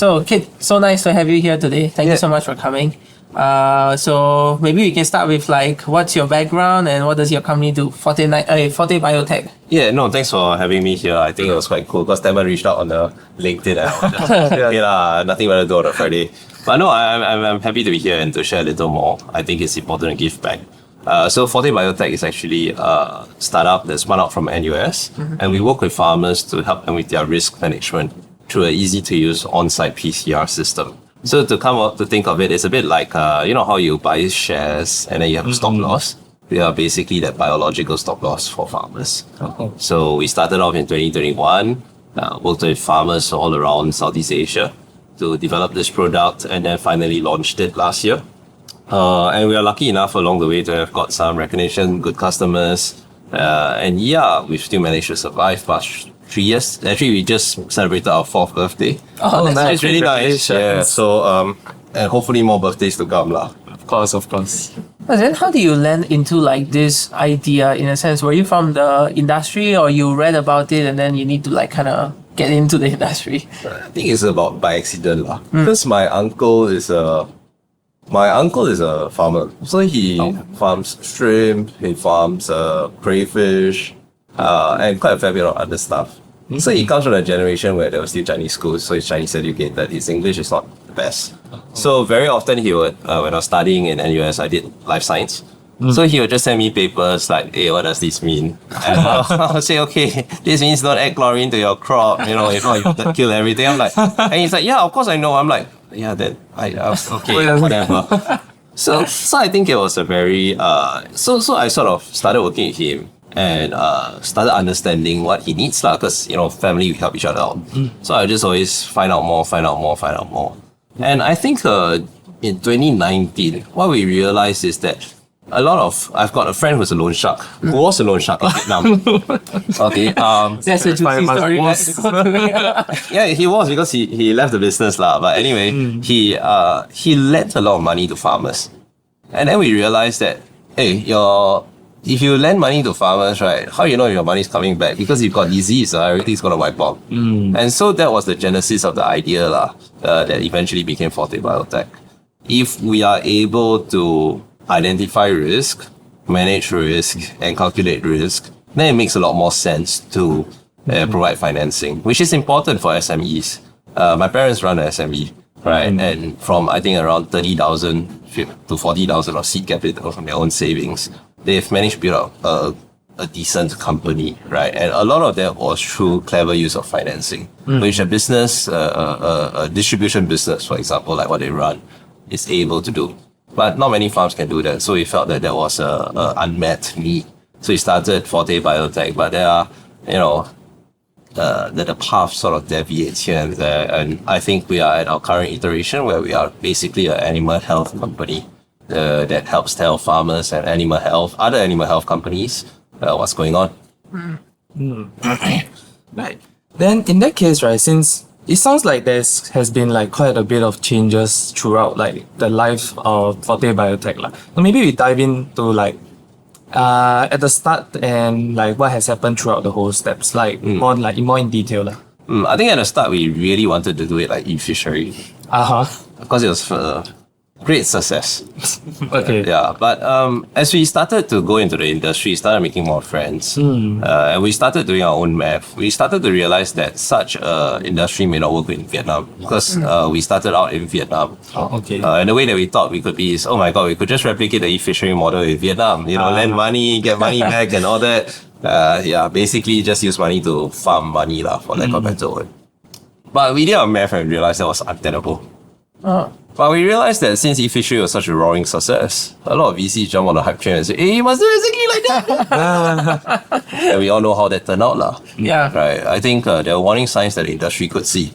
So Kit, so nice to have you here today. Thank you so much for coming. So maybe we can start with like, what's your background and what does your company do? Forte Biotech. Yeah, no, thanks for having me here. I think it was quite cool because Temon reached out on the LinkedIn. Nothing better to do on a Friday. But no, I'm happy to be here and to share a little more. I think it's important to give back. So Forte Biotech is actually a startup that spun out from NUS, and we work with farmers to help them with their risk management through an easy-to-use on-site PCR system. So to come up to think of it, it's a bit like you know how you buy shares and then you have a stop loss. We are basically that biological stop loss for farmers. So we started off in 2021, worked with farmers all around Southeast Asia to develop this product, and then finally launched it last year. And we are lucky enough along the way to have got some recognition, good customers, and yeah, we've still managed to survive past 3 years. Actually, we just celebrated our 4th birthday. Oh, that's It's really nice. Yeah. So and hopefully more birthdays to come lah. Of course. But then how do you land into like this idea in a sense? Were you from the industry or you read about it and then you need to like kind of get into the industry? I think it's about by accident lah. Because my uncle is a farmer. So he farms shrimp, he farms crayfish, and quite a fair bit of other stuff. So he comes from a generation where there was still Chinese schools, so he's Chinese educated. His English is not the best. So very often he would, when I was studying in NUS, I did life science. So he would just send me papers like, hey, what does this mean? And I'll say, okay, this means don't add chlorine to your crop, you know, if not you kill everything. I'm like, and he's like, yeah, of course I know. I'm like, yeah, then okay, whatever. So I think it was a very, so I sort of started working with him and started understanding what he needs lah, because, you know, family, we help each other out. So I just always find out more. And I think in 2019, what we realized is that I've got a friend who's a loan shark, who was a loan shark in Vietnam. Okay. That's a juicy story. Yeah, he was because he left the business lah. But anyway, he lent a lot of money to farmers. And then we realized that, hey, if you lend money to farmers, right, how you know your money is coming back? Because you've got disease, everything's going to wipe out. And so that was the genesis of the idea that eventually became Forte Biotech. If we are able to identify risk, manage risk, and calculate risk, then it makes a lot more sense to provide financing, which is important for SMEs. My parents run an SME, right? And from, I think, around 30,000 to 40,000 of seed capital from their own savings, they've managed to build up a decent company, right? And a lot of that was through clever use of financing, which a business, a distribution business, for example, like what they run, is able to do. But not many farms can do that, so we felt that there was a unmet need. So we started Forte Biotech, but there are, you know, the path sort of deviates here and there, and I think we are at our current iteration where we are basically an animal health company that helps tell farmers and other animal health companies what's going on. Right. Then in that case, right, since it sounds like there has been like quite a bit of changes throughout like the life of Forte Biotech. So maybe we dive into like at the start and like what has happened throughout the whole steps, like more in detail. I think at the start we really wanted to do it like e-fishery. Because it was great success. Okay. Yeah, but as we started to go into the industry, started making more friends, and we started doing our own math. We started to realize that such an industry may not work in Vietnam because we started out in Vietnam. And the way that we thought we could be is, oh my god, we could just replicate the e-fishery model in Vietnam. You know, lend money, get money back, and all that. Basically just use money to farm money for lack of a better word. But we did our math and realized that was untenable. But we realized that since e-fishery was such a roaring success, a lot of VCs jump on the hype train and say, hey, you must do exactly like that. And we all know how that turned out. Yeah. Right. I think there are warning signs that the industry could see.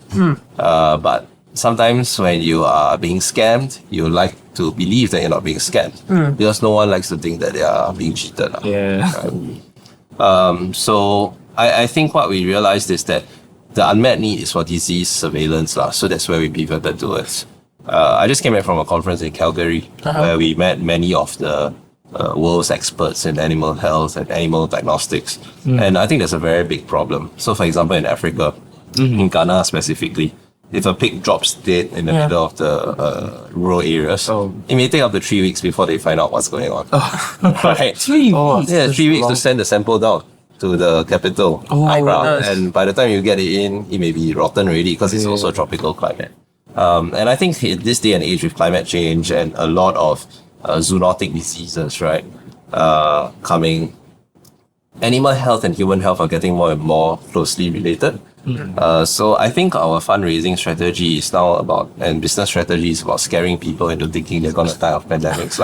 But sometimes when you are being scammed, you like to believe that you're not being scammed. Because no one likes to think that they are being cheated. So I think what we realized is that the unmet need is for disease surveillance. So that's where we pivoted towards. I just came back from a conference in Calgary where we met many of the world's experts in animal health and animal diagnostics. And I think there's a very big problem. So for example, in Africa, in Ghana specifically, if a pig drops dead in the middle of the rural areas, it may take up to 3 weeks before they find out what's going on. Right? 3 weeks. Yeah, 3 weeks to send the sample down to the capital. Goodness. And by the time you get it in, it may be rotten already because it's also a tropical climate. And I think in this day and age with climate change and a lot of zoonotic diseases, right, coming, animal health and human health are getting more and more closely related. So I think our fundraising strategy is now about, and business strategy is about scaring people into thinking they're going to die of pandemics.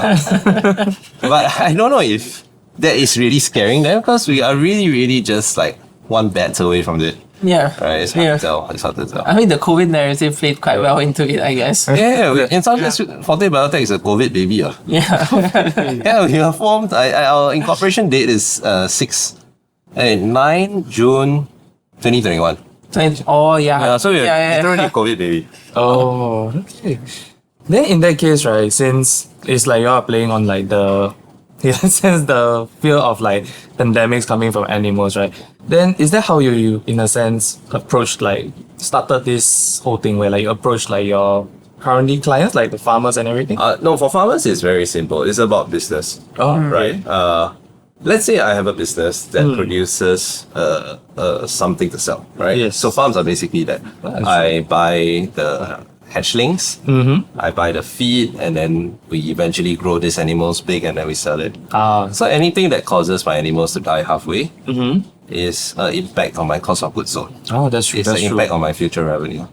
But I don't know if that is really scaring them because we are really, really just like one bat away from it. Yeah. Right? It's hard to tell. It's hard to tell. I mean, the COVID narrative played quite well into it, I guess. In some sense, Forte Biotech is a COVID baby. Yeah. We are formed. Our incorporation date is 9 June 2021. Oh, yeah. So we're literally a COVID baby. Oh, okay. Then in that case, right, since it's like you are playing on like the since the fear of like pandemics coming from animals, right? Then is that how you in a sense started this whole thing where like you approach like your currently clients, like the farmers and everything? No, for farmers it's very simple. It's about business. Right? Let's say I have a business that produces something to sell, right? Yes. So farms are basically that. I buy the hatchlings, I buy the feed, and then we eventually grow these animals big and then we sell it. So anything that causes my animals to die halfway is an impact on my cost of goods sold. Oh, that's true. It's an impact on my future revenue.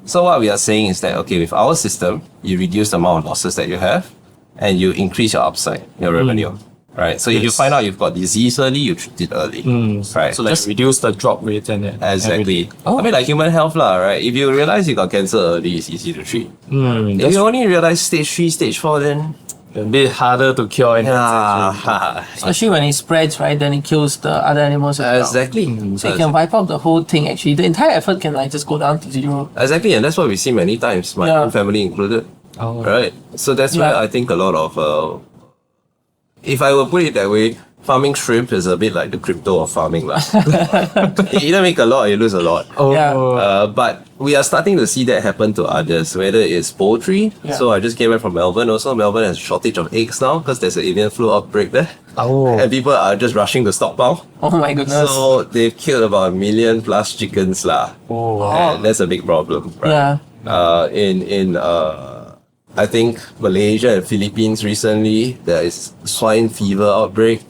So what we are saying is that, okay, with our system, you reduce the amount of losses that you have and you increase your upside, your revenue. Right, so if you find out you've got disease early, you treat it early. Right, So like reduce the drop rate and exactly. I mean, like human health, right? If you realize you got cancer early, it's easy to treat. If you only realize stage 3, stage 4, then a bit harder to cure. Especially when it spreads, right? Then it kills the other animals as well. Exactly. So it can wipe out the whole thing, actually. The entire effort can like just go down to zero. Exactly, and that's what we see many times, my own family included. Right, so that's why I think a lot of if I will put it that way, farming shrimp is a bit like the crypto of farming. You either make a lot or you lose a lot. But we are starting to see that happen to others, whether it's poultry. So I just came back from Melbourne also. Melbourne has a shortage of eggs now because there's an avian flu outbreak there. And people are just rushing to stockpile. Oh my goodness. So they've killed about 1 million plus chickens. And that's a big problem. Right? I think Malaysia and Philippines recently, there is swine fever outbreak,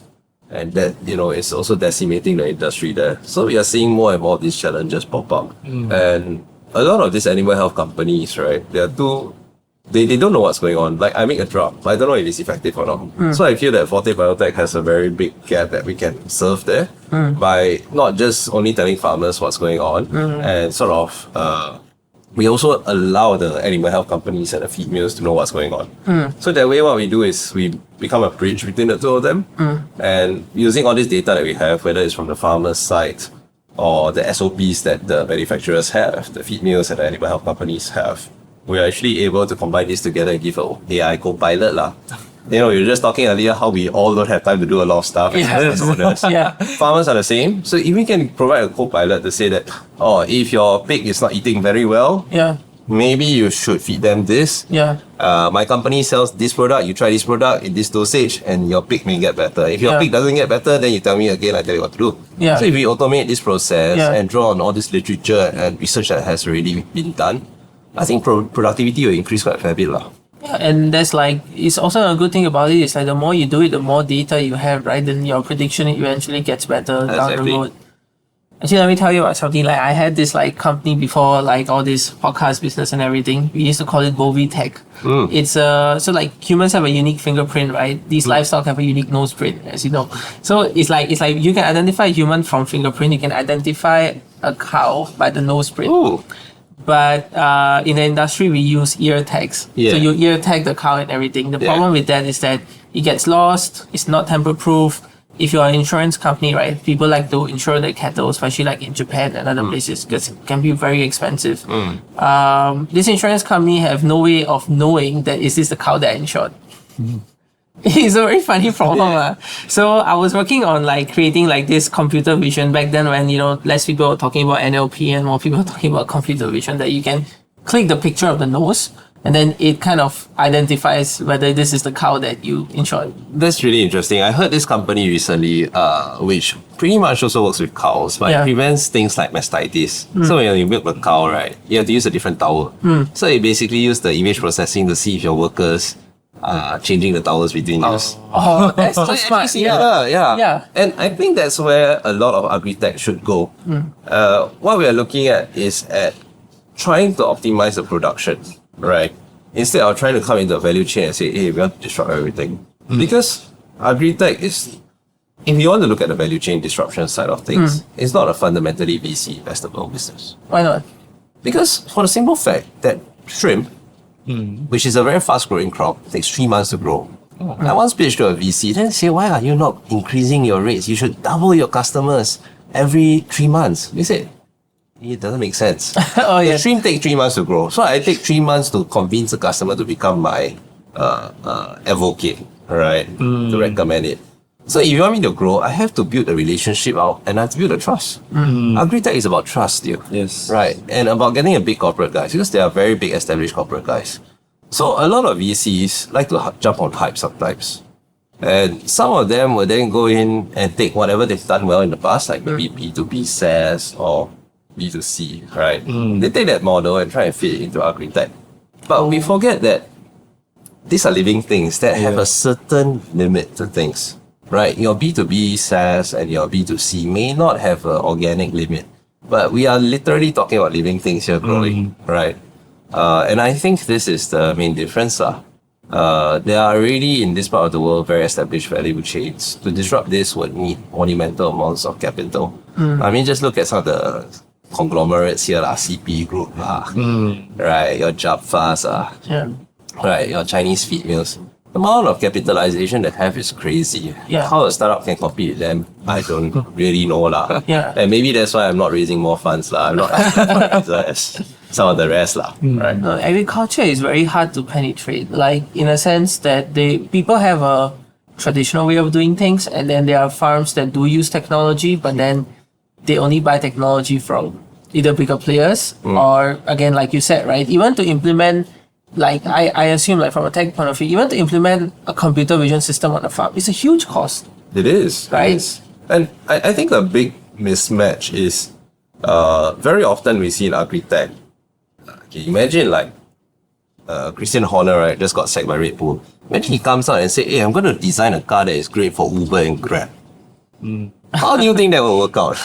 and that is also decimating the industry there. So we are seeing more and more of these challenges pop up, and a lot of these animal health companies, right? They don't know what's going on. Like I make a drug, but I don't know if it's effective or not. So I feel that Forte Biotech has a very big gap that we can serve there by not just only telling farmers what's going on and sort of. We also allow the animal health companies and the feed mills to know what's going on. So that way what we do is we become a bridge between the two of them. And using all this data that we have, whether it's from the farmer's side or the SOPs that the manufacturers have, the feed mills and the animal health companies have, we're actually able to combine this together and give an AI co-pilot. You're just talking earlier how we all don't have time to do a lot of stuff. Farmers are the same. So if we can provide a co-pilot to say that, if your pig is not eating very well, maybe you should feed them this. My company sells this product, you try this product in this dosage and your pig may get better. If your pig doesn't get better, then you tell me again, I tell you what to do. So if we automate this process and draw on all this literature and research that has already been done, I think productivity will increase quite a fair bit. And that's like, it's also a good thing about it is like the more you do it, the more data you have, right? Then your prediction eventually gets better down the road. Actually, let me tell you about something. Like I had this like company before, like all this podcast business and everything. We used to call it Tech. It's so like humans have a unique fingerprint, right? These livestock have a unique nose print, as you know. So it's like you can identify a human from fingerprint. You can identify a cow by the nose print. But in the industry, we use ear tags. So you ear tag the cow and everything. The problem with that is that it gets lost. It's not tamper-proof. If you're an insurance company, right, people like to insure their cattle, especially like in Japan and other places, because it can be very expensive. This insurance company have no way of knowing that is this the cow that I insured. It's a very funny problem. So I was working on like creating like this computer vision back then when, less people were talking about NLP and more people were talking about computer vision, that you can click the picture of the nose and then it kind of identifies whether this is the cow that you insured. That's really interesting. I heard this company recently, which pretty much also works with cows, but it prevents things like mastitis. So when you milk the cow, right, you have to use a different towel. So it basically use the image processing to see if your workers are changing the towels between use. Oh, that's so smart. Yeah. And I think that's where a lot of agri-tech should go. What we are looking at is at trying to optimize the production, right? Instead of trying to come into the value chain and say, hey, we want to disrupt everything. Because agri-tech is, if you want to look at the value chain disruption side of things, it's not a fundamentally VC investable business. Why not? Because for the simple fact that shrimp, which is a very fast growing crop, takes 3 months to grow. I once pitched to a VC, then say, why are you not increasing your rates? You should double your customers every 3 months. We said, it doesn't make sense. The shrimp takes 3 months to grow. So I take 3 months to convince the customer to become my advocate, right? To recommend it. So if you want me to grow, I have to build a relationship out and I have to build a trust. Agri-tech is about trust, dude. Yes. Right. And about getting a big corporate guys, because they are very big established corporate guys. So a lot of VCs like to jump on hype sometimes. And some of them will then go in and take whatever they've done well in the past, like maybe B2B SaaS or B2C, right? They take that model and try and fit it into agri-tech. But we forget that these are living things that have a certain limit to things, right? Your B2B SaaS and your B2C may not have an organic limit, but we are literally talking about living things here growing, right? And I think this is the main difference. There are already in this part of the world very established value chains. To disrupt this would need monumental amounts of capital. I mean, just look at some of the conglomerates here, CP Group, right? Your Jabfas, right? Your Chinese feed mills. The amount of capitalization they have is crazy. How a startup can compete with them, I don't really know lah. And maybe that's why I'm not raising more funds lah. I'm not as some of the rest lah. Right? Agriculture is very hard to penetrate. Like in a sense that people have a traditional way of doing things, and then there are farms that do use technology, but then they only buy technology from either bigger players or, again, like you said, right? Even to implement, like I assume, like from a tech point of view, even to implement a computer vision system on a farm, it's a huge cost. It is. Right? It is. And I think the big mismatch is very often we see in agri-tech. Okay, imagine like Christian Horner, right, just got sacked by Red Bull. Imagine he comes out and say, hey, I'm going to design a car that is great for Uber and Grab. How do you think that will work out?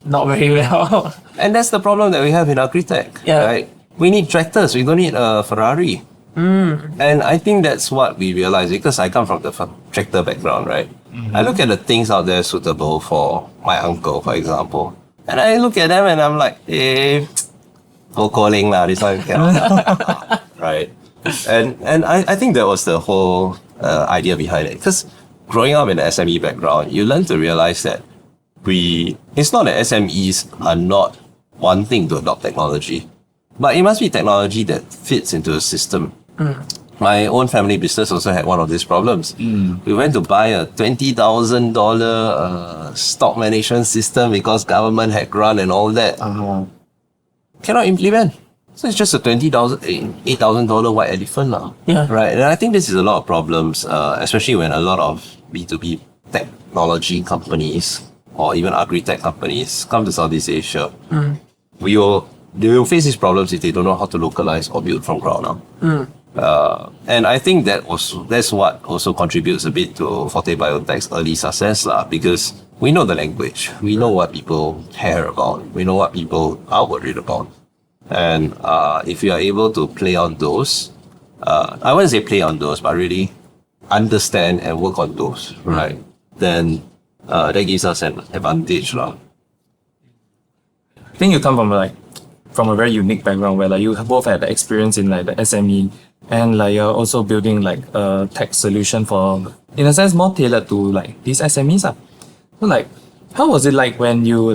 Not very well. And that's the problem that we have in agri-tech. Right? We need tractors. We don't need a Ferrari. And I think that's what we realize, because I come from the tractor background, right? I look at the things out there suitable for my uncle, for example. And I look at them and I'm like, hey, go calling lah, this one cannot. Right? And I think that was the whole idea behind it. Because growing up in an SME background, you learn to realize that it's not that SMEs are not wanting to adopt technology, but it must be technology that fits into a system. My own family business also had one of these problems. We went to buy a $20,000 stock management system because government had grant and all that. Cannot implement. So it's just a $8,000 white elephant now. Right? And I think this is a lot of problems, especially when a lot of B2B technology companies or even agri-tech companies come to Southeast Asia. They will face these problems if they don't know how to localize or build from ground up. And I think that's what also contributes a bit to Forte Biotech's early success because we know the language, we know what people care about, we know what people are worried about. And if you are able to play on those, I wouldn't say play on those, but really understand and work on those, right? Then that gives us an advantage. I think you come from a very unique background where you both had the experience in the SME and you're also building a tech solution for, in a sense, more tailored to these SMEs. So how was it when you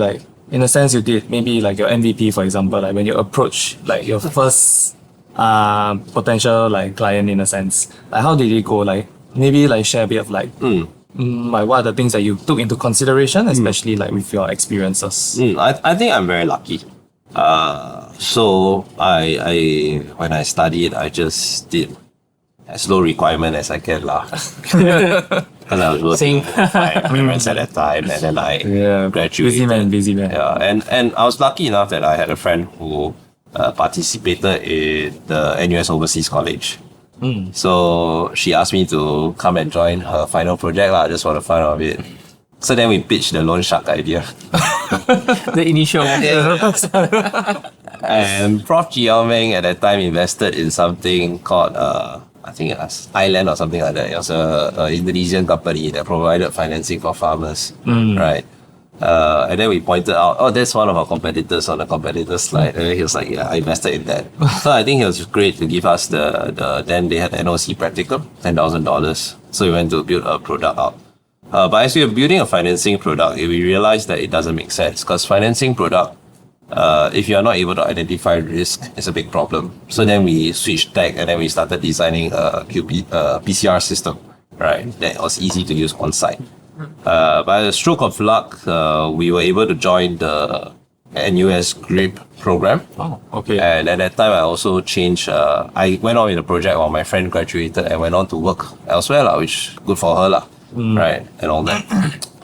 in a sense you did maybe your MVP, for example, when you approach your first potential client, in a sense, how did it go? maybe like share a bit of like, like what are the things that you took into consideration, especially like with your experiences? I think I'm very lucky. So I when I studied, I just did as low requirement as I can lah. Because I was working for my parents at that time, and then I graduated. Busy man. Yeah, and I was lucky enough that I had a friend who participated in the NUS Overseas College. So she asked me to come and join her final project lah, just for the fun of it. So then we pitched the loan shark idea. The initial one. And Prof. Yong at that time invested in something called I think it was Island or something like that. It was a Indonesian company that provided financing for farmers, right? And then we pointed out, oh, that's one of our competitors on the competitor slide. And then he was like, yeah, I invested in that. So I think it was great to give us then they had NOC practical, $10,000. So we went to build a product out. But as we were building a financing product, we realized that it doesn't make sense because financing product, if you are not able to identify risk, it's a big problem. So then we switched tack and then we started designing a PCR system, right? That was easy to use on site. By a stroke of luck, we were able to join the NUS GRIP program. Oh, okay. And at that time, I also changed. I went on with the project while my friend graduated and went on to work elsewhere, which good for her, right? And all that.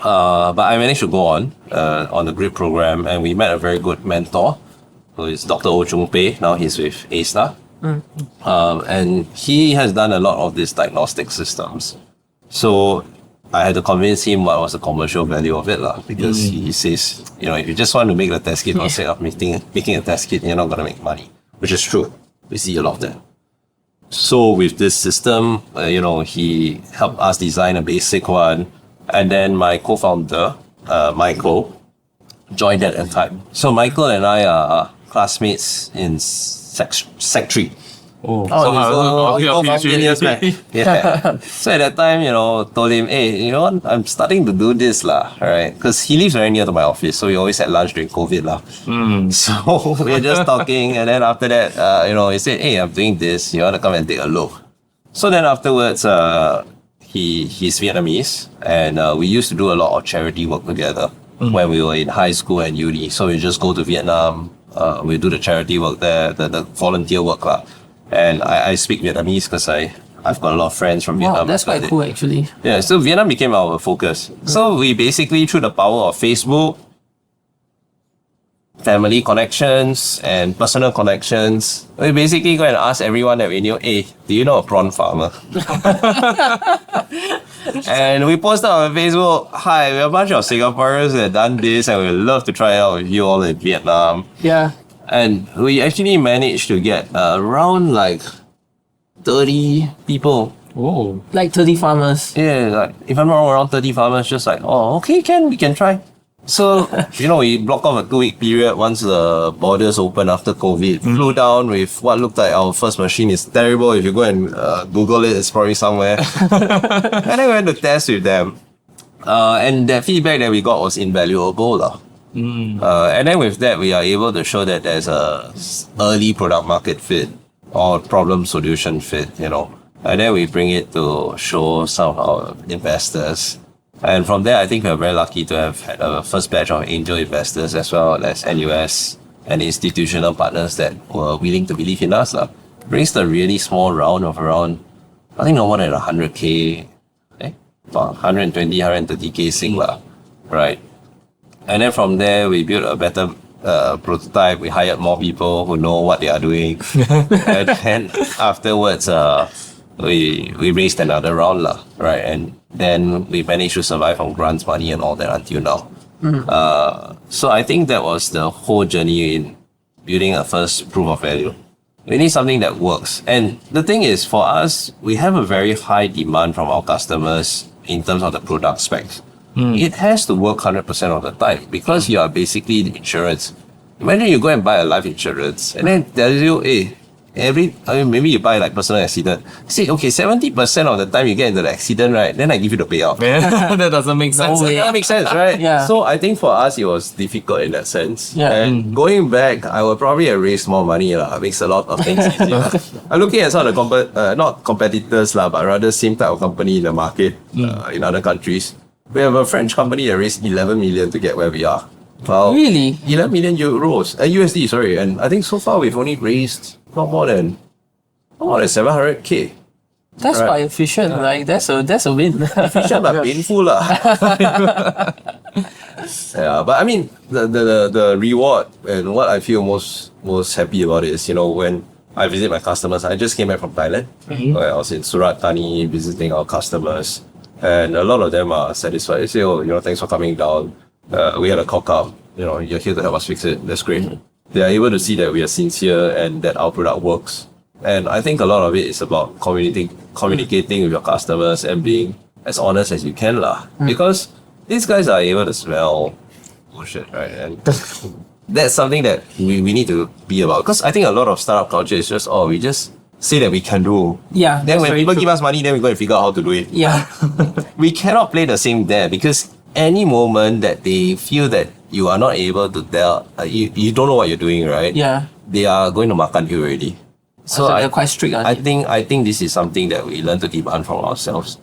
But I managed to go on the GRIP program, and we met a very good mentor, who is Dr. Oh Chung Pei. Now he's with A-Star. And he has done a lot of these diagnostic systems. So I had to convince him what was the commercial value of it, because he says, if you just want to make the test kit instead of making a test kit, you're not going to make money, which is true. We see a lot of that. So with this system, he helped us design a basic one. And then my co-founder, Michael, joined at that time. So Michael and I are classmates in Sec 3. Oh, yeah. So at that time, told him, hey, I'm starting to do this right? Because he lives very near to my office, so we always had lunch during COVID So we were just talking, and then after that, he said, hey, I'm doing this. You want to come and take a look? So then afterwards, he's Vietnamese, and we used to do a lot of charity work together when we were in high school and uni. So we just go to Vietnam, we do the charity work there, the volunteer work And I speak Vietnamese because I've got a lot of friends from Vietnam. Wow, that's quite cool actually. Yeah, so Vietnam became our focus. So we basically, through the power of Facebook, family connections and personal connections, we basically go and ask everyone that we knew, hey, do you know a prawn farmer? And we posted on Facebook, hi, we're a bunch of Singaporeans that have done this and we'd love to try it out with you all in Vietnam. Yeah. And we actually managed to get around 30 people. Oh. Like 30 farmers. Yeah, if I'm not wrong, around 30 farmers just okay, we can try. So, we blocked off a 2-week period once the borders opened after COVID. Flew down with what looked like our first machine. Is terrible. If you go and Google it, it's probably somewhere. And then we went to test with them. And the feedback that we got was invaluable. And then with that, we are able to show that there's a early product market fit or problem solution fit, And then we bring it to show some of our investors. And from there, I think we're very lucky to have had a first batch of angel investors as well as NUS and institutional partners that were willing to believe in us. Raised a really small round of around, I think no more than 100K, about 120, 130K Sing, right? And then from there, we built a better prototype. We hired more people who know what they are doing. And then afterwards, we raised another round, right? And then we managed to survive on grants money and all that until now. So I think that was the whole journey in building a first proof of value. We need something that works. And the thing is, for us, we have a very high demand from our customers in terms of the product specs. It has to work 100% of the time because you are basically the insurance. Imagine you go and buy a life insurance and then tells you, hey, maybe you buy like personal accident. Say, okay, 70% of the time you get into the accident, right? Then I give you the payout. Yeah, that doesn't make sense. way. That makes sense, right? Yeah. So I think for us, it was difficult in that sense. Yeah. And going back, I would probably have raised more money. It makes a lot of things easier. I'm looking at some of the not competitors, but rather same type of company in the market in other countries. We have a French company that raised 11 million to get where we are. Well, Really? 11 million euros, USD, sorry. And I think so far we've only raised not more than 700k. That's Right. quite efficient. Like that's a win. Efficient but painful lah. Yeah, but I mean the reward and what I feel most happy about it is, when I visit my customers. I just came back from Thailand. Where I was in Surat Thani visiting our customers, and a lot of them are satisfied. They say, "Oh, thanks for coming down. We had a cock up. You're here to help us fix it. That's great." They are able to see that we are sincere and that our product works. And I think a lot of it is about communicating with your customers and being as honest as you can lah. Because these guys are able to smell bullshit, right? And that's something that we need to be about. Because I think a lot of startup culture is just, we just say that we can do. Yeah. Then that's when very people true. give us money, then we go and figure out how to do it. Yeah. We cannot play the same there, because any moment that they feel that you are not able to tell, you don't know what you're doing, right? Yeah. They are going to makan you already. So they're quite strict on I it. think this is something that we learn to demand from ourselves.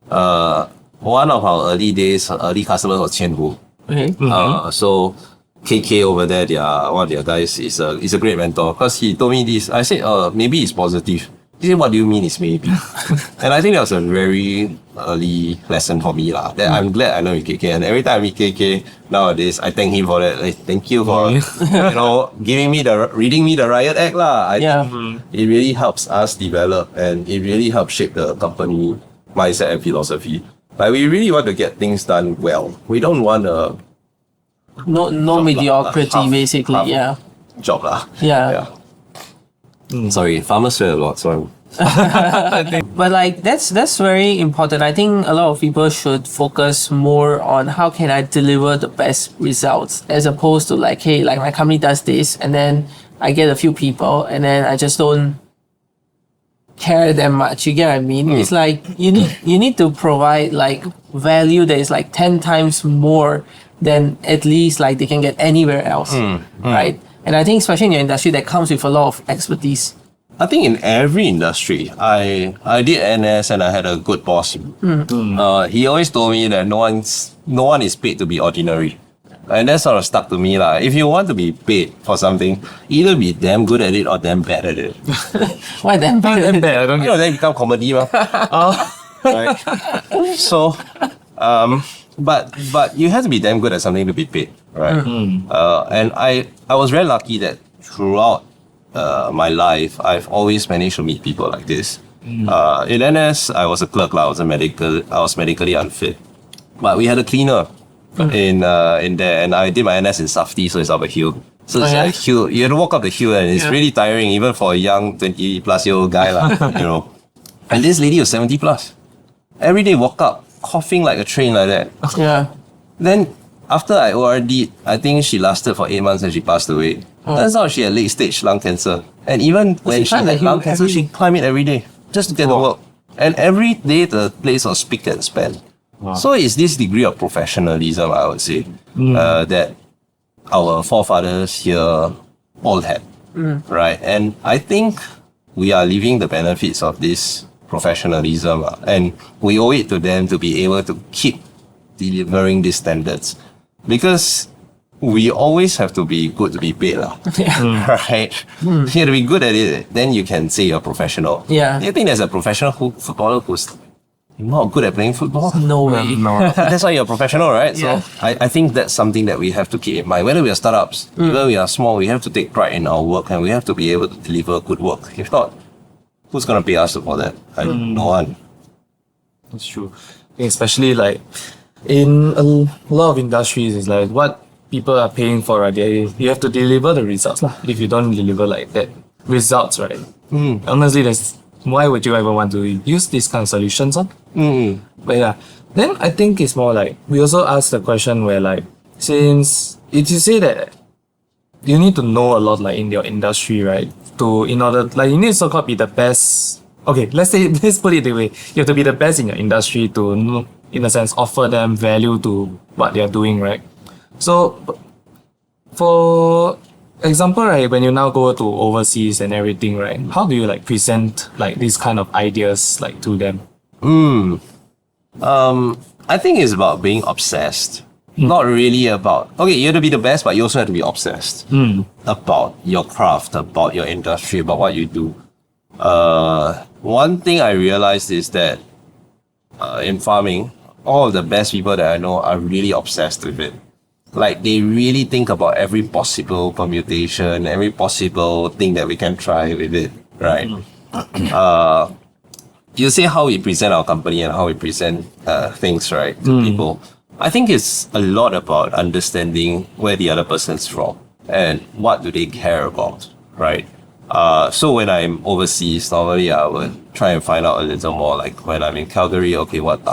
One of our early customers was Qianhu. Okay. So KK over there, one of their guys is a great mentor, because he told me this. I said, maybe it's positive. He said, what do you mean it's maybe? And I think that was a very early lesson for me lah. That I'm glad I know KK, and every time I meet KK nowadays, I thank him for that. Like, thank you for reading me the Riot Act lah. It really helps us develop, and it really helps shape the company mindset and philosophy. Like, we really want to get things done well. We don't want a No mediocrity, half- basically. half- Yeah. job lah. Yeah. Sorry, farmers swear a lot, so But like that's very important. I think a lot of people should focus more on how can I deliver the best results, as opposed to like, hey, like my company does this and then I get a few people and then I just don't care that much. You get what I mean? It's like you need to provide like value that is like 10 times more than at least like they can get anywhere else. Right? And I think especially in your industry that comes with a lot of expertise. I think in every industry, I did NS and I had a good boss. He always told me that no one is paid to be ordinary. And that sort of stuck to me lah. If you want to be paid for something, either be damn good at it or damn bad at it. Why then? Damn bad, I don't get. Then become comedy mah. Right? So, but you have to be damn good at something to be paid, right? And I was very lucky that throughout my life, I've always managed to meet people like this. In NS, I was a clerk lah. I was medically unfit, but we had a cleaner in there, and I did my NS in Safety, so it's up a hill. So it's like hill. You have to walk up the hill, and it's really tiring, even for a young 20-plus-year-old guy lah. And this lady was 70 plus. Every day walk up, coughing like a train like that. Yeah. Then after I ORD'd, I think she lasted for 8 months and she passed away. Turns out she had late stage lung cancer. And even when she had lung cancer, she climbed it every day just to get to work. And every day the place was spick and span. So it's this degree of professionalism, I would say, that our forefathers here all had. Right? And I think we are living the benefits of this professionalism, and we owe it to them to be able to keep delivering these standards, because we always have to be good to be paid lah. Right? You have to be good at it, then you can say you're professional. Yeah. Do you think there's a professional footballer who's not good at playing football? No way. No. That's why you're a professional, right? Yeah. So I think that's something that we have to keep in mind. Whether we are startups, whether we are small, we have to take pride in our work, and we have to be able to deliver good work. If not, who's going to pay us for that? No one. That's true. I think especially like in a lot of industries, it's like what people are paying for, right? You have to deliver the results lah. If you don't deliver like that results, right? Honestly, why would you ever want to use these kind of solutions? But yeah, then I think it's more like we also ask the question where like, since if you say that you need to know a lot like in your industry, right? In order like you need to so-called be the best. Okay, let's put it the way. You have to be the best in your industry to, in a sense, offer them value to what they're doing, right? So, for example, right, when you now go to overseas and everything, right, how do you like present like these kind of ideas like to them? I think it's about being obsessed. Not really about, okay, you have to be the best, but you also have to be obsessed about your craft, about your industry, about what you do. One thing I realized is that in farming, all of the best people that I know are really obsessed with it. Like they really think about every possible permutation, every possible thing that we can try with it, right? You say how we present our company and how we present things, right, to people. I think it's a lot about understanding where the other person's from and what do they care about, right? So when I'm overseas, normally I would try and find out a little more. Like when I'm in Calgary, okay, what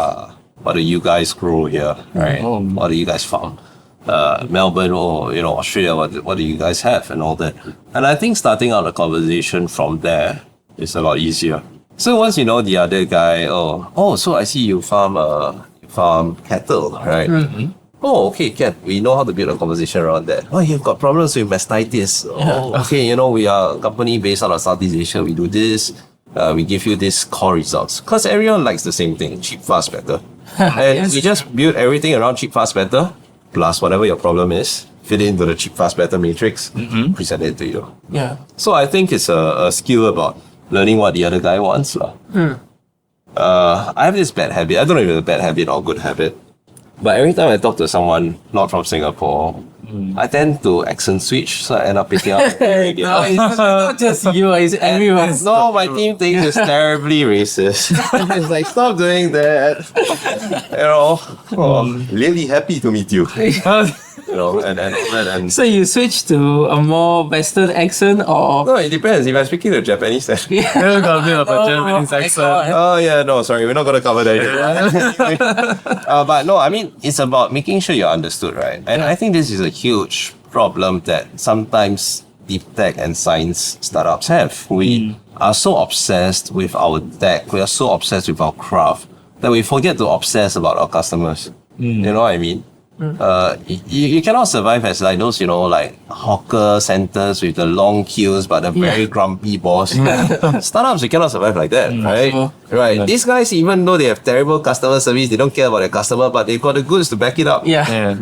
do you guys grow here, right? What do you guys farm? Melbourne or Australia, what do you guys have and all that? And I think starting out a conversation from there is a lot easier. So once you know the other guy, so I see you farm cattle, right? Oh, okay, Ken, we know how to build a conversation around that. Oh, you've got problems with mastitis. Oh, okay, we are a company based out of Southeast Asia. We do this. We give you this core results. Because everyone likes the same thing, cheap, fast, better. And we just build everything around cheap, fast, better, plus whatever your problem is, fit it into the cheap, fast, better matrix, present it to you. Yeah. So I think it's a skill about learning what the other guy wants. I have this bad habit. I don't know if it's a bad habit or a good habit. But every time I talk to someone not from Singapore, I tend to accent switch, so I end up picking up. No, it's not just you, it's everyone. No, my team thinks it's terribly racist. It's like, stop doing that. Really happy to meet you. And So you switch to a more Western accent or? no, it depends. If I'm speaking to Japanese, then You've got a bit of a Japanese accent. oh yeah, no, sorry, we're not gonna cover that. But no, I mean, it's about making sure you're understood, right? And I think this is a huge problem that sometimes deep tech and science startups have. We are so obsessed with our tech, we are so obsessed with our craft that we forget to obsess about our customers. You know what I mean? You cannot survive as like those, like hawker centers with the long queues but the very grumpy boss. Startups, you cannot survive like that, right? Right. These guys, even though they have terrible customer service, they don't care about their customer, but they've got the goods to back it up.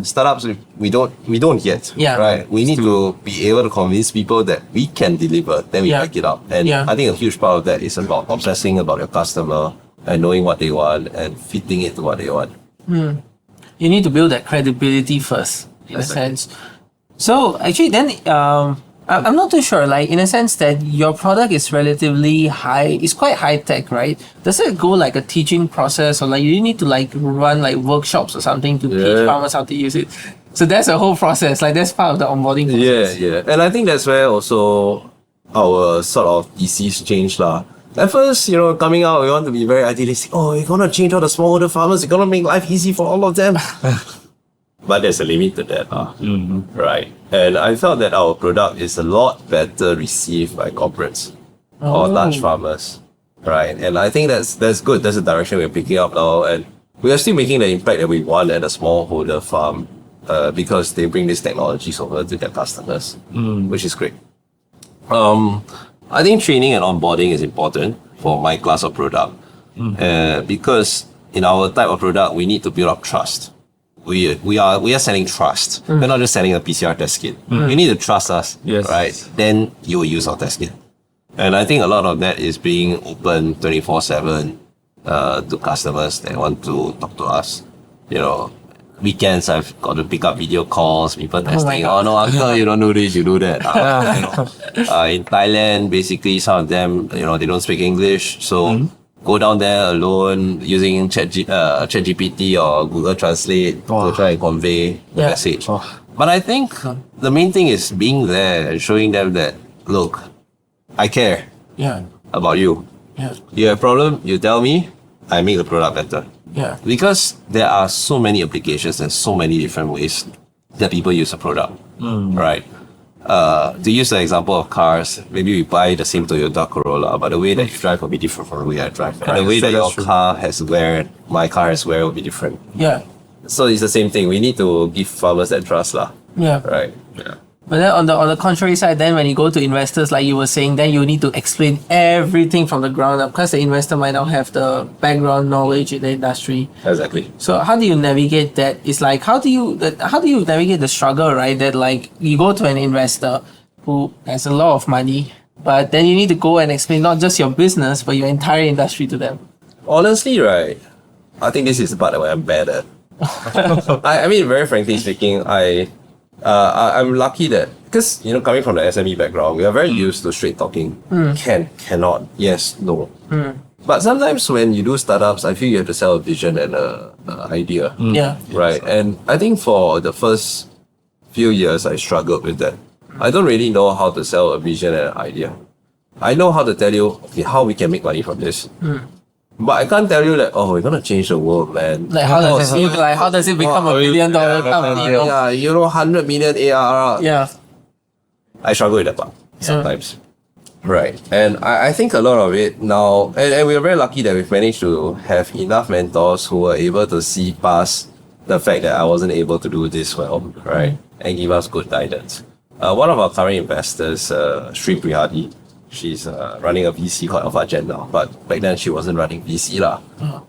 Startups, we don't yet. Right. We need to be able to convince people that we can deliver, then we back it up. And I think a huge part of that is about obsessing about your customer and knowing what they want and fitting it to what they want. You need to build that credibility first, in a sense. So actually then, I'm not too sure, like in a sense that your product is relatively high, it's quite high tech, right? Does it go like a teaching process or like you need to like run like workshops or something to teach farmers how to use it? So that's a whole process, like that's part of the onboarding process. Yeah. And I think that's where also our sort of thesis changed lah. At first, coming out, we want to be very idealistic. Oh, you're going to change all the smallholder farmers. You're going to make life easy for all of them. But there's a limit to that. Right. And I felt that our product is a lot better received by corporates or large farmers. Right. And I think that's good. That's the direction we're picking up now. And we are still making the impact that we want at a smallholder farm because they bring these technologies over to their customers, which is great. I think training and onboarding is important for my class of product because in our type of product, we need to build up trust. We are selling trust. We're not just selling a PCR test kit. You need to trust us, right? Then you will use our test kit. And I think a lot of that is being open 24/7 to customers that want to talk to us. Weekends I've got to pick up video calls, people testing. Oh no, uncle, you don't do this, you do that. In Thailand, basically some of them, they don't speak English, so go down there alone using ChatGPT or Google Translate to try and convey the message. But I think the main thing is being there and showing them that, look, I care about you. You have a problem, you tell me, I make the product better. Because there are so many applications and so many different ways that people use a product, right? to use the example of cars, maybe we buy the same Toyota Corolla, but the way that you drive will be different from the way I drive. And the way that your car has wear, my car has wear will be different. Yeah. So it's the same thing. We need to give farmers that trust lah. Yeah. Right. Yeah. But then on the contrary side, then when you go to investors, like you were saying, then you need to explain everything from the ground up because the investor might not have the background knowledge in the industry. Exactly. So how do you navigate that? It's like how do you navigate the struggle, right? That like you go to an investor who has a lot of money, but then you need to go and explain not just your business but your entire industry to them. Honestly, right, I think this is the part that I'm bad at. I mean, very frankly speaking, I'm lucky that because coming from the SME background, we are very used to straight talking. Can, cannot, yes, no. But sometimes when you do startups, I feel you have to sell a vision and a idea. Yeah. Right. And I think for the first few years, I struggled with that. I don't really know how to sell a vision and an idea. I know how to tell you, okay, how we can make money from this. But I can't tell you that, oh, we're gonna change the world, man. Like how does it become $1 billion company? You know? Yeah, 100 million ARR. Yeah. I struggle with that part sometimes. Right. And I think a lot of it now, and we're very lucky that we've managed to have enough mentors who were able to see past the fact that I wasn't able to do this well, right? And give us good guidance. One of our current investors, Sri Prihadi, she's running a VC called Alpha Gen now, but back then she wasn't running VC lah.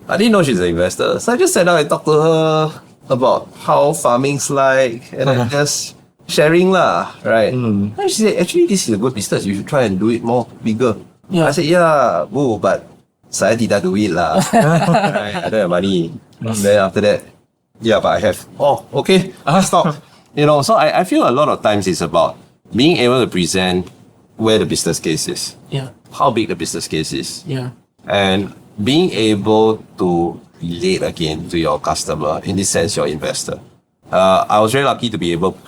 I didn't know she's an investor, so I just sat down and talked to her about how farming's like, and I'm just sharing lah, right? And she said, actually this is a good business, you should try and do it more bigger. I said, yeah, boo, but saya tidak duit lah. Right? I don't have money. Then after that, yeah, but I have. Oh, okay, stop. So I feel a lot of times it's about being able to present where the business case is. Yeah. How big the business case is. Yeah. And being able to relate again to your customer, in this sense, your investor. I was very lucky to be able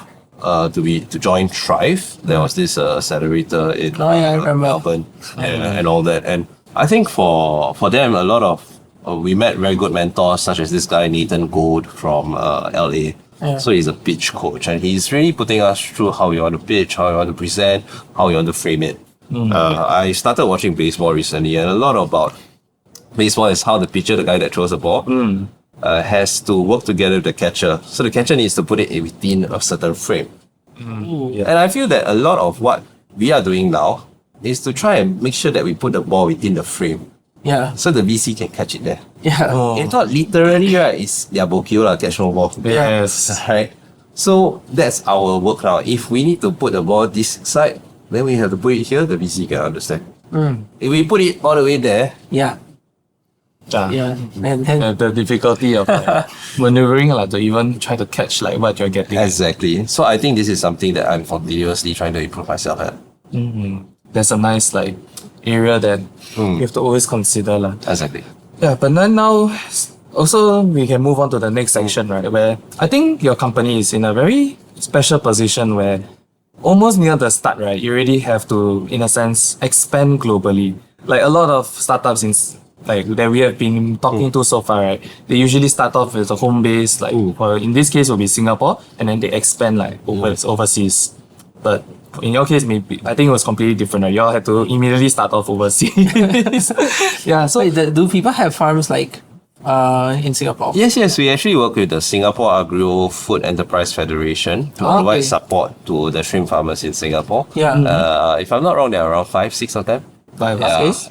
to join Thrive. There was this accelerator in Melbourne and all that. And I think for them, a lot of we met very good mentors, such as this guy Nathan Gold from LA. So he's a pitch coach, and he's really putting us through how you want to pitch, how you want to present, how you want to frame it. I started watching baseball recently, and a lot about baseball is how the pitcher, the guy that throws the ball, has to work together with the catcher. So the catcher needs to put it within a certain frame. And I feel that a lot of what we are doing now is to try and make sure that we put the ball within the frame. Yeah. So the VC can catch it there. Yeah. It's not literally, right? It's their bokyo lah, catch no ball. Yes. Right? So that's our work now. If we need to put the ball this side, then we have to put it here, the VC can understand. If we put it all the way there, Yeah. And then The difficulty of maneuvering to even try to catch what you're getting. exactly. So I think this is something that I'm continuously trying to improve myself at. There's a nice area that you have to always consider. Exactly. Yeah, but then now also we can move on to the next section, right? Where I think your company is in a very special position where almost near the start, right, you already have to, in a sense, expand globally. Like a lot of startups that we have been talking to so far, right? They usually start off with a home base, or in this case will be Singapore, and then they expand overseas. But in your case, maybe I think it was completely different. Right? You all had to immediately start off overseas. Yeah. So do people have farms in Singapore? Yes, we actually work with the Singapore Agro Food Enterprise Federation to provide support to the shrimp farmers in Singapore. Yeah. If I'm not wrong, there are around 5-6 of them.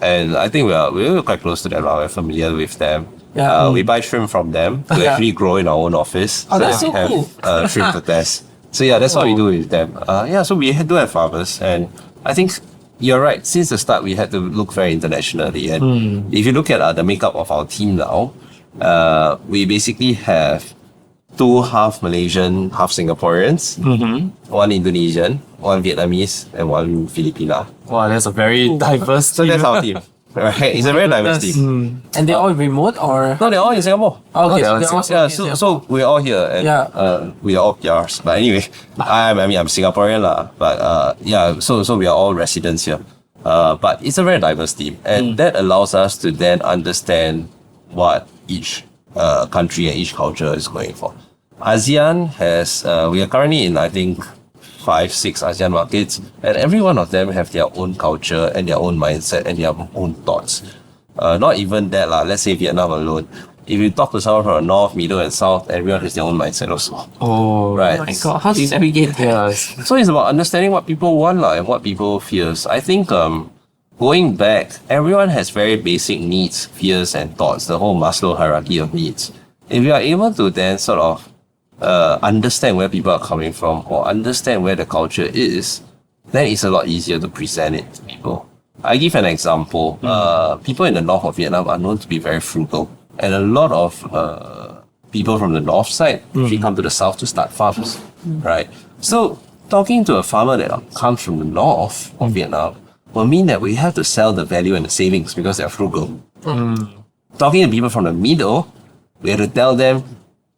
And I think we're quite close to them. We're familiar with them. Yeah. We buy shrimp from them to actually grow in our own office. Oh, that's so we have cool. Shrimp to test. So that's what we do with them. So we do have farmers, and I think you're right. Since the start, we had to look very internationally. And if you look at the makeup of our team now, we basically have 2 half Malaysian, half Singaporeans, 1 Indonesian, 1 Vietnamese, and 1 Filipina. wow, that's a very diverse. So that's our team. Right? It's a very diverse team. And they're all remote or? No, they're all in Singapore. Okay, they're so all in So we're all here, and we are all PRs. But anyway, I'm Singaporean lah. But so we are all residents here. But it's a very diverse team, and that allows us to then understand what each country and each culture is going for. ASEAN has we are currently in, I think, 5, 6 ASEAN markets, and every one of them have their own culture and their own mindset and their own thoughts. Not even that lah. Let's say Vietnam alone. If you talk to someone from the north, middle, and south, everyone has their own mindset also. Oh, Right. Oh my god, how do you navigate that? yes. So it's about understanding what people want lah and what people fears. I think going back, everyone has very basic needs, fears, and thoughts. The whole Maslow hierarchy of needs. If you are able to then sort of understand where people are coming from or understand where the culture is, then it's a lot easier to present it to people. I give an example. People in the north of Vietnam are known to be very frugal. And a lot of people from the north side actually come to the south to start farms, right? So talking to a farmer that comes from the north of Vietnam will mean that we have to sell the value and the savings because they're frugal. Talking to people from the middle, we have to tell them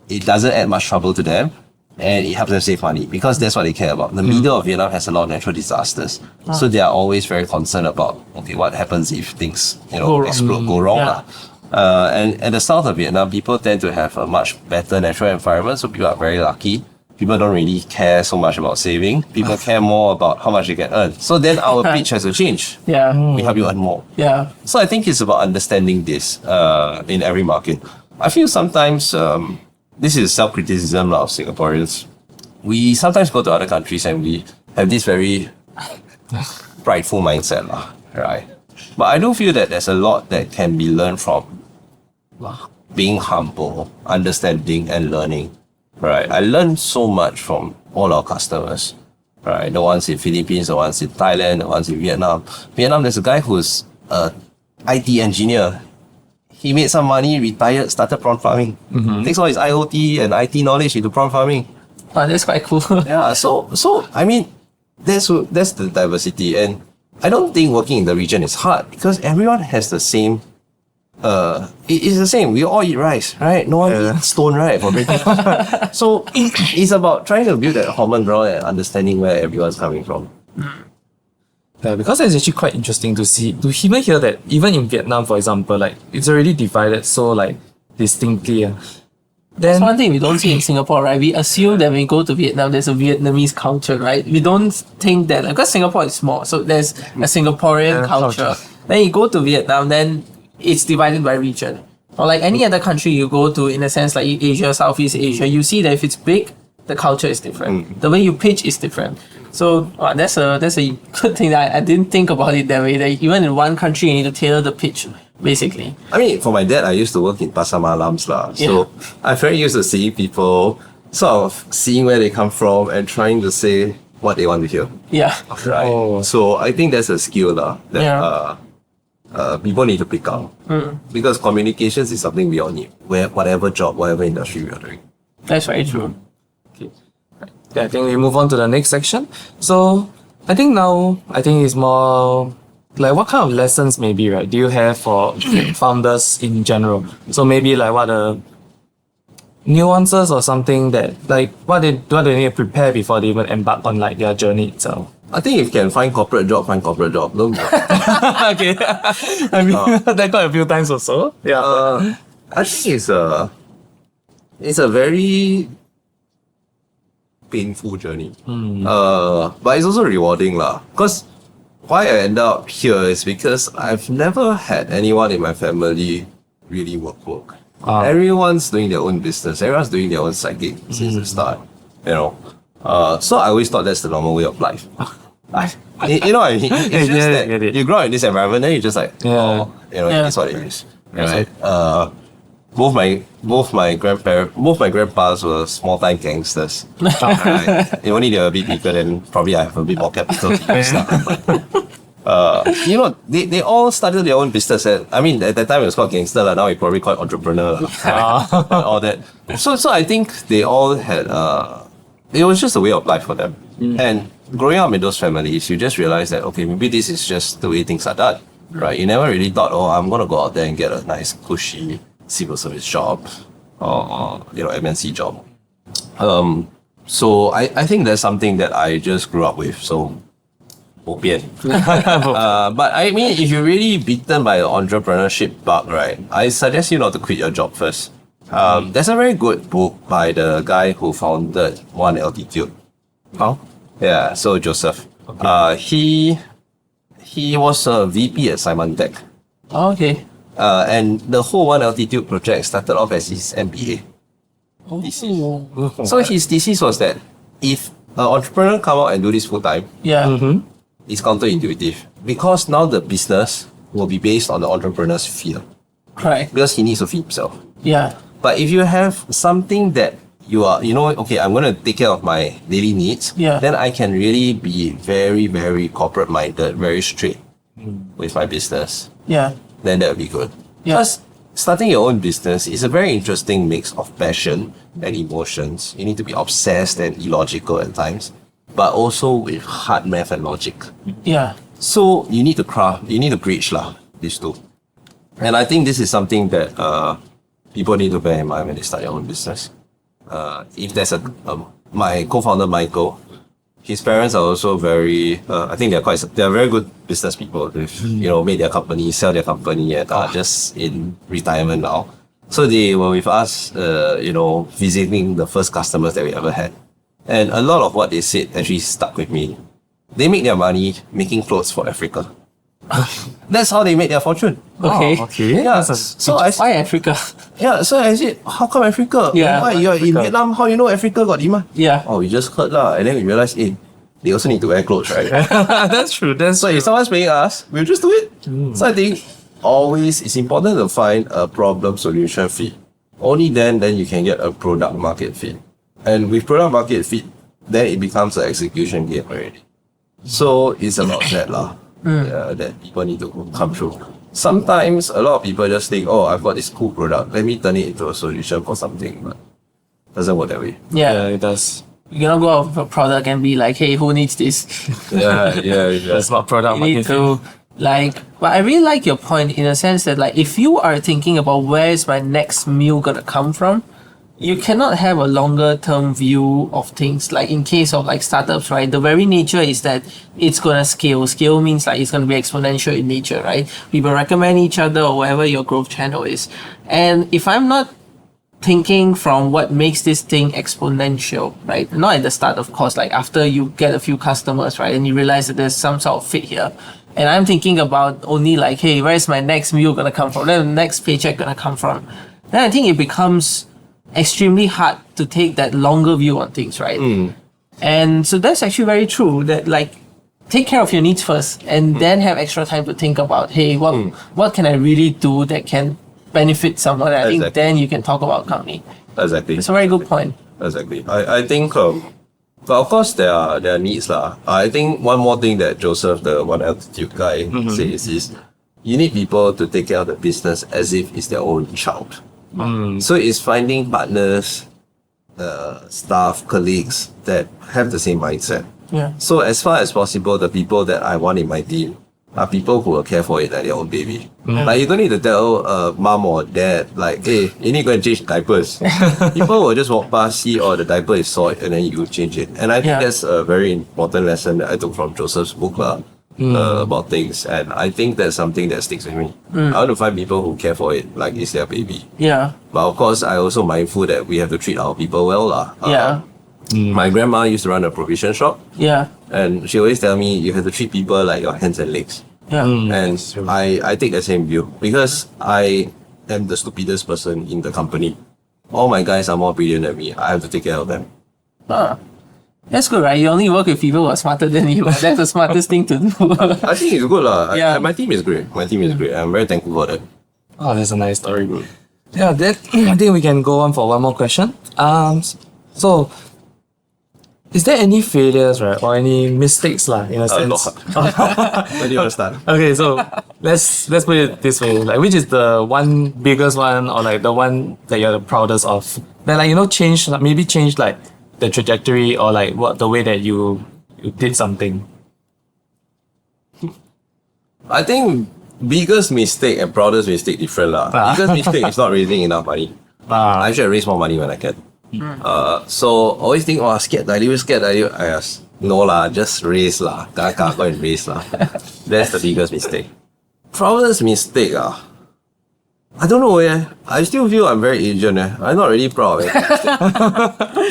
it doesn't add much trouble to them and it helps them save money because that's what they care about. The middle of Vietnam has a lot of natural disasters. So they are always very concerned about, okay, what happens if things, explode, go wrong. Yeah. And at the south of Vietnam, people tend to have a much better natural environment, so people are very lucky. People don't really care so much about saving. People care more about how much they can earn. So then our pitch has to change. Yeah. We help you earn more. Yeah. So I think it's about understanding this in every market. I feel sometimes this is self-criticism of Singaporeans. We sometimes go to other countries and we have this very prideful mindset, right? But I do feel that there's a lot that can be learned from being humble, understanding, and learning. Right, I learned so much from all our customers. Right, the ones in Philippines, the ones in Thailand, the ones in Vietnam. Vietnam, there's a guy who's a IT engineer. He made some money, retired, started prawn farming. Takes all his IoT and IT knowledge into prawn farming. Oh, that's quite cool. Yeah, so I mean, that's the diversity, and I don't think working in the region is hard because everyone has the same. It's the same. We all eat rice, right? No one eats stone, right? For breakfast. So it's about trying to build that common ground and understanding where everyone's coming from. Yeah, because it's actually quite interesting to even hear that even in Vietnam, for example, like it's already divided so like distinctly. That's one thing we don't see in Singapore, right? We assume that when we go to Vietnam, there's a Vietnamese culture, right? We don't think that, because Singapore is small, so there's a Singaporean culture. Then you go to Vietnam, then it's divided by region. Or like any other country you go to, in a sense like Asia, Southeast Asia, you see that if it's big, the culture is different. The way you pitch is different. So that's a good thing that I didn't think about it that way. That even in one country, you need to tailor the pitch, basically. I mean, for my dad, I used to work in Pasar Malams lah. So I'm very used to seeing people, sort of seeing where they come from and trying to say what they want to hear. Yeah. Right. Oh. So I think that's a skill that people need to pick up. Because communications is something we all need, whatever job, whatever industry we are doing. That's very true. Yeah, I think we move on to the next section. So I think it's more like what kind of lessons maybe, right, do you have for founders in general? So maybe like what are nuances or something that like what they need to prepare before they even embark on like their journey itself? I think if you can find corporate job. Don't Okay. I mean that quite a few times also. Yeah. I think it's a very painful journey. But it's also rewarding lah. Because why I end up here is because I've never had anyone in my family really work. Everyone's doing their own business. Everyone's doing their own side gig since the start. So I always thought that's the normal way of life. You know what I mean? It's just that you grow up in this environment, then you just like, it's what it is. Right? Both my grandpas were small time gangsters. Right? If only they were a bit bigger, then probably I have a bit more capital to use. They all started their own business. I mean, at that time it was called gangster, now we probably call it entrepreneur. All that. So I think they all had it was just a way of life for them. And growing up in those families, you just realize that okay, maybe this is just the way things are done. Right? You never really thought, I'm gonna go out there and get a nice cushy civil service job or MNC job. So I think that's something that I just grew up with. So but I mean, if you're really beaten by the entrepreneurship bug, right, I suggest you not to quit your job first. There's a very good book by the guy who founded One Altitude. Yeah, so Joseph. He was a VP at Simon Tech. Oh, okay. And the whole One Altitude project started off as his MBA. So his thesis was that if an entrepreneur come out and do this full time, Yeah. it's counterintuitive because now the business will be based on the entrepreneur's fear Right. because he needs to feed himself. Yeah. But if you have something that you are, okay, I'm going to take care of my daily needs, Yeah. then I can really be very, very corporate minded, very straight with my business. Yeah. Then that would be good. Yeah. Plus, starting your own business is a very interesting mix of passion and emotions. You need to be obsessed and illogical at times, but also with hard math and logic. Yeah. So you need to bridge these two. And I think this is something that people need to bear in mind when they start their own business. If there's my co-founder Michael, his parents are also very, I think they're very good business people. They've, made their company, sell their company and are just in retirement now. So they were with us, visiting the first customers that we ever had. And a lot of what they said actually stuck with me. They make their money making clothes for Africa. That's how they made their fortune. Okay. Okay. Yeah. Why Africa? Yeah, so I said, how come Africa? Yeah. Why you're in Vietnam? How you know Africa got demand? Yeah. Oh, we just heard lah. And then we realized, they also need to wear clothes, right? That's true. So if someone's paying us, we'll just do it. So I think always it's important to find a problem solution fit. Only then you can get a product market fit. And with product market fit, then it becomes an execution game already. So it's about that that people need to come through. Sometimes a lot of people just think, I've got this cool product, let me turn it into a solution for something, but it doesn't work that way. Yeah. it does. You cannot go out with a product and be like, hey, who needs this? That's not product You need to but I really like your point in a sense that if you are thinking about where is my next meal gonna come from, you cannot have a longer term view of things. Like in case of startups, right? The very nature is that it's gonna scale. Scale means it's gonna be exponential in nature, right? People recommend each other or whatever your growth channel is. And if I'm not thinking from what makes this thing exponential, right? Not at the start, of course, after you get a few customers, right? And you realize that there's some sort of fit here. And I'm thinking about only hey, where's my next meal gonna come from? Where's the next paycheck gonna come from? Then I think it becomes extremely hard to take that longer view on things, right? And so that's actually very true that take care of your needs first and then have extra time to think about, hey, what can I really do that can benefit someone? I think then you can talk about company. Exactly. It's a very good point. Exactly. I think, but of course there are needs lah. I think one more thing that Joseph, the One Altitude guy, says is you need people to take care of the business as if it's their own child. So it's finding partners, staff, colleagues that have the same mindset. Yeah. So as far as possible, the people that I want in my team are people who will care for it like their own baby. You don't need to tell mom or dad hey, you need to go and change diapers. People will just walk past, see the diaper is soiled, and then you change it. And I think that's a very important lesson that I took from Joseph's book about things. And I think that's something that sticks with me. I want to find people who care for it like it's their baby. Yeah. But of course, I also mindful that we have to treat our people well. My grandma used to run a provision shop. Yeah. And she always tell me you have to treat people like your hands and legs. Yeah. And I take the same view because I am the stupidest person in the company. All my guys are more brilliant than me. I have to take care of them. That's good, right? You only work with people who are smarter than you. That's the smartest thing to do. I think it's good lah. Yeah. My team is great. I'm very thankful for that. Oh, that's a nice story. Yeah, that I think we can go on for one more question. So is there any failures, right, or any mistakes, in a sense? Where do you want to start? Okay, so let's put it this way: which is the one biggest one, or the one that you're the proudest of? That change the trajectory or what the way that you did something. I think biggest mistake and proudest mistake different lah. Biggest mistake is not raising enough money. I should raise more money when I can. So always think, scared, no lah, just raise lah. Go and raise lah. That's the biggest mistake. Proudest mistake I don't know I still feel I'm very Asian I'm not really proud of it.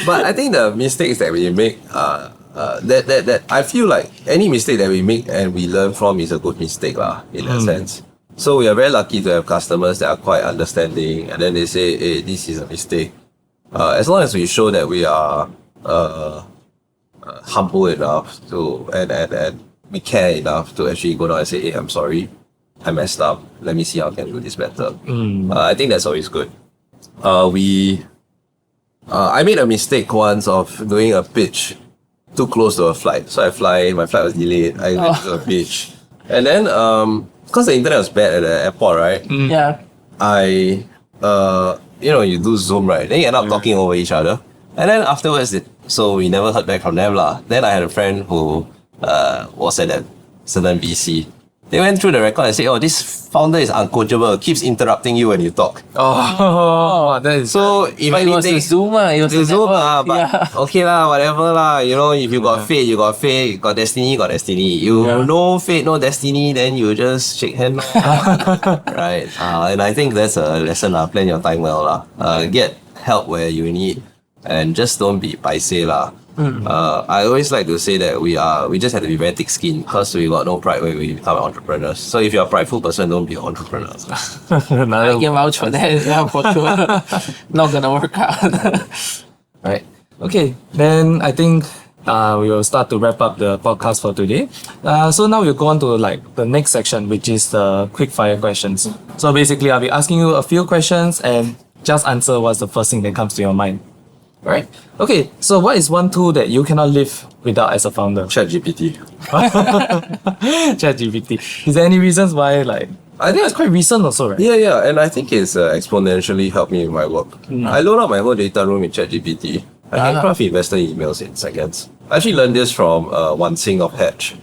But I think the mistakes that we make that I feel like any mistake that we make and we learn from is a good mistake lah, in that sense. So we are very lucky to have customers that are quite understanding, and then they say, hey, this is a mistake. As long as we show that we are humble enough to and we care enough to actually go down and say, hey, I'm sorry, I messed up. Let me see how I can do this better. I think that's always good. I made a mistake once of doing a pitch too close to a flight. So my flight was delayed. I went to a pitch. And then, because the internet was bad at the airport, right? Yeah. I, you do Zoom, right? Then you end up talking over each other. And then afterwards, so we never heard back from them lah. Then I had a friend who was at a certain VC. They went through the record and said, oh, this founder is uncoachable, keeps interrupting you when you talk. Oh, that is... So if But it was the anything, Zoom, it was the Zoom, network. but Yeah. okay lah, whatever lah. You know, if you got fate, you got fate. You got destiny, you got destiny. You no fate, no destiny, then you just shake hands. Right. And I think that's a lesson lah. Plan your time well lah. Get help where you need, and just don't be paiseh lah. I always like to say that we just have to be very thick-skinned because we got no pride when we become entrepreneurs. So if you're a prideful person, don't be an entrepreneur. I can vouch for that. Yeah, for sure. Not gonna work out. Right. Okay, then I think we will start to wrap up the podcast for today. So now we'll go on to like the next section, which is the quick fire questions. So basically, I'll be asking you a few questions and just answer what's the first thing that comes to your mind. Right. Okay, so what is one tool that you cannot live without as a founder? ChatGPT. ChatGPT. Is there any reasons why, like, I think it's quite recent also, right? Yeah, and I think it's exponentially helped me in my work. I load up my whole data room in ChatGPT. I can craft investor emails in seconds. I actually learned this from Wan Sing of Hatch.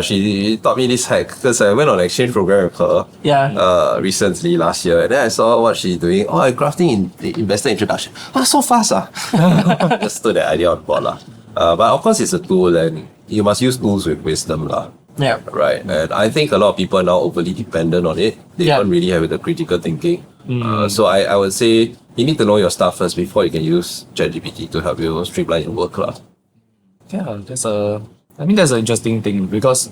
She taught me this hack because I went on an exchange program with her recently last year, and then I saw what she's doing. Oh, I'm crafting in the investor introduction. Oh, so fast just took that idea on board lah. But of course it's a tool, and you must use tools with wisdom lah. Yeah. Right. And I think a lot of people are now overly dependent on it. They don't really have the critical thinking. So I would say you need to know your stuff first before you can use ChatGPT to help you streamline your work lah. Yeah, that's an interesting thing because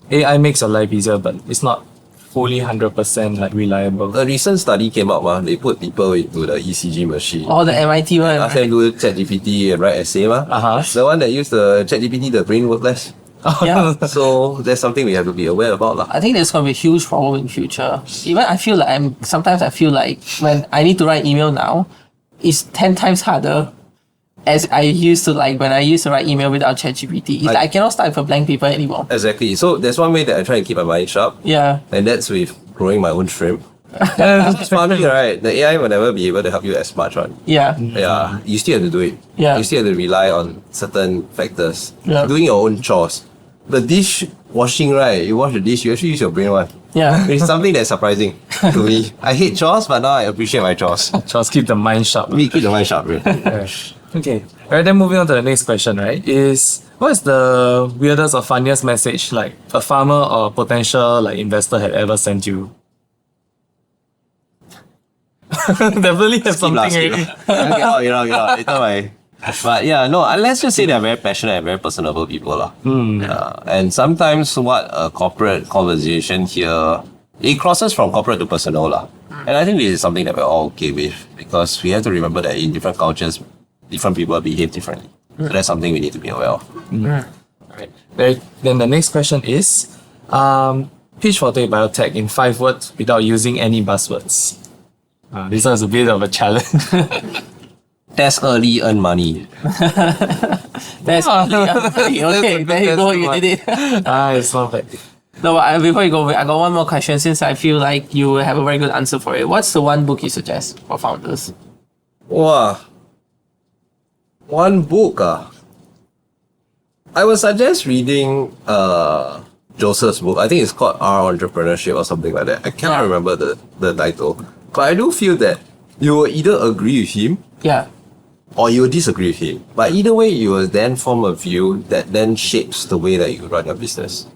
AI makes your life easier, but it's not fully 100% like reliable. A recent study came out, they put people into the ECG machine. Oh, the MIT one. Ask them do ChatGPT and write essay. The one that used the ChatGPT, the brain work less. Yeah. So that's something we have to be aware about lah. I think there's gonna be a huge problem in future. Even I feel like sometimes I feel like when I need to write email now, it's 10 times harder as I used to when I used to write email without ChatGPT. I cannot start with a blank paper anymore. Exactly. So there's one way that I try and keep my mind sharp. Yeah. And that's with growing my own shrimp. It's funny, right? The AI will never be able to help you as much, right? Yeah. Yeah. You still have to do it. Yeah. You still have to rely on certain factors. Yeah. Doing your own chores. The dish washing, right? You wash the dish, you actually use your brain one. Yeah. It's something that's surprising to me. I hate chores, but now I appreciate my chores. Just keep the mind sharp. Me keep the mind sharp, right? Okay. Alright, then moving on to the next question, right? What is the weirdest or funniest message like a farmer or potential investor had ever sent you? Definitely have something already. Later but yeah, no, let's just say they're very passionate and very personable people lah. And sometimes what a corporate conversation here, it crosses from corporate to personal lah. And I think this is something that we're all okay with because we have to remember that in different cultures, different people behave differently. So that's something we need to be aware of. Right. Then the next question is, pitch Forte Biotech in 5 words without using any buzzwords. This one's a bit of a challenge. Test early, earn money. That's okay. There you go. You did it. It's not bad. No, but before you go, I got one more question since I feel like you have a very good answer for it. What's the one book you suggest for founders? Wow. One book. I would suggest reading Joseph's book. I think it's called Our Entrepreneurship or something like that. I cannot remember the title. But I do feel that you will either agree with him or you will disagree with him. But either way, you will then form a view that then shapes the way that you run your business.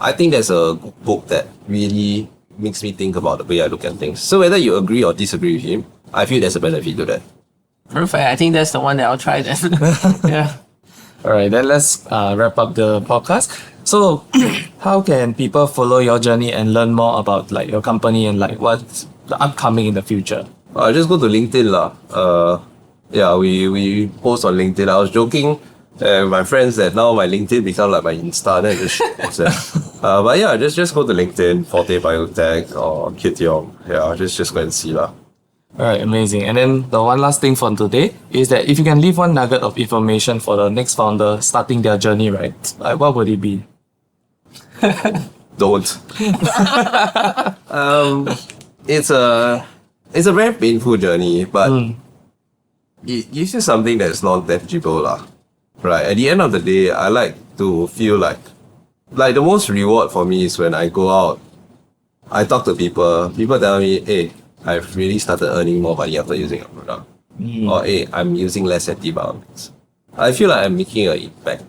I think that's a book that really makes me think about the way I look at things. So whether you agree or disagree with him, I feel there's a benefit to that. Perfect. I think that's the one that I'll try then. Yeah. Alright, then let's wrap up the podcast. So, how can people follow your journey and learn more about like your company and like what's the upcoming in the future? Just go to LinkedIn lah. Yeah, we post on LinkedIn. I was joking with my friends that now my LinkedIn become like my Insta. Then I just post that. But yeah, just go to LinkedIn, Forte Biotech or Yong. Yeah, just go and see lah. Alright, amazing. And then the one last thing for today is that if you can leave one nugget of information for the next founder starting their journey, right? Like what would it be? Don't. It's a very painful journey, but it gives you something that's non-tangible lah. Right. At the end of the day, I like to feel like the most reward for me is when I go out, I talk to people tell me, hey, I've really started earning more money after using a product. Or hey, I'm using less antibiotics. I feel like I'm making an impact.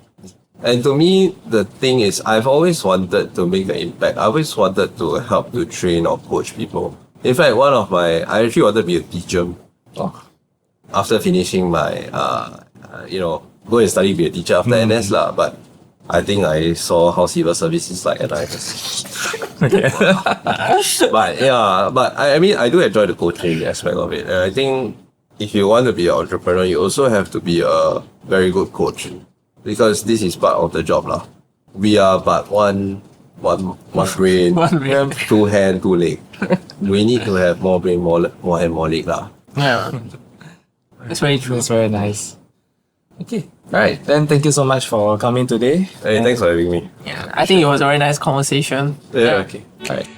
And to me, the thing is, I've always wanted to make an impact. I always wanted to help to train or coach people. In fact, I actually wanted to be a teacher. After finishing my, go and study be a teacher after NS lah. But I think I saw how civil service is like and I just... But I mean, I do enjoy the coaching aspect of it. And I think if you want to be an entrepreneur, you also have to be a very good coach. Because this is part of the job lah. We are but one brain, two hand, two leg. We need to have more brain, more hand, more leg lah. Yeah. That's very true. That's very nice. Okay. Alright, then thank you so much for coming today. Hey, thanks for having me. Yeah, I think it was a very nice conversation. Yeah. Okay. Alright.